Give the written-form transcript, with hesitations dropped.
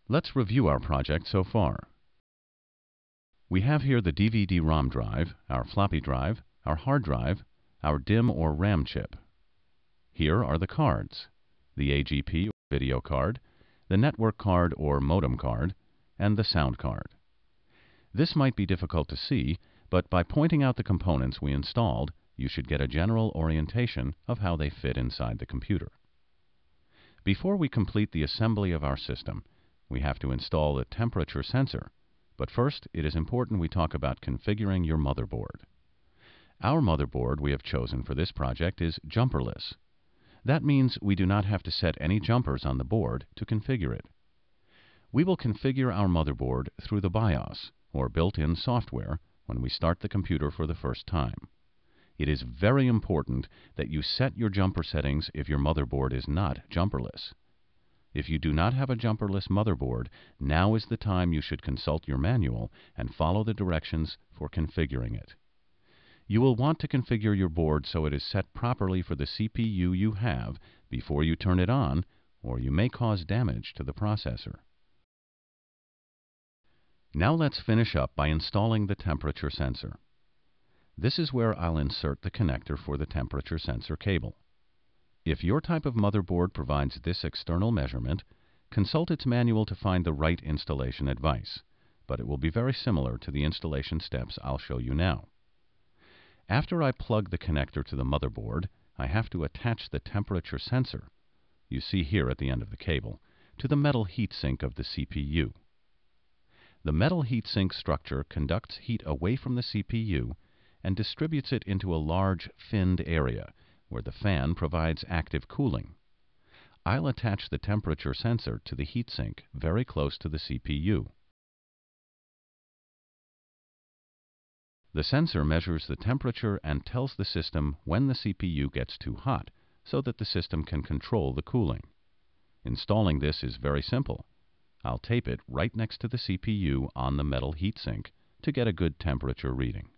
Let's review our project so far. We have here the DVD-ROM drive, our floppy drive, our hard drive, our DIMM or RAM chip. Here are the cards: the AGP or video card, the network card or modem card, and the sound card. This might be difficult to see, but by pointing out the components we installed, you should get a general orientation of how they fit inside the computer. Before we complete the assembly of our system, we have to install the temperature sensor, but first it is important we talk about configuring your motherboard. Our motherboard we have chosen for this project is jumperless. That means we do not have to set any jumpers on the board to configure it. We will configure our motherboard through the BIOS, or built-in software, when we start the computer for the first time. It is very important that you set your jumper settings if your motherboard is not jumperless. If you do not have a jumperless motherboard, now is the time you should consult your manual and follow the directions for configuring it. You will want to configure your board so it is set properly for the CPU you have before you turn it on, or you may cause damage to the processor. Now let's finish up by installing the temperature sensor. This is where I'll insert the connector for the temperature sensor cable. If your type of motherboard provides this external measurement, consult its manual to find the right installation advice, but it will be very similar to the installation steps I'll show you now. After I plug the connector to the motherboard, I have to attach the temperature sensor, you see here at the end of the cable, to the metal heatsink of the CPU. The metal heatsink structure conducts heat away from the CPU and distributes it into a large finned area where the fan provides active cooling. I'll attach the temperature sensor to the heatsink very close to the CPU. The sensor measures the temperature and tells the system when the CPU gets too hot so that the system can control the cooling. Installing this is very simple. I'll tape it right next to the CPU on the metal heatsink to get a good temperature reading.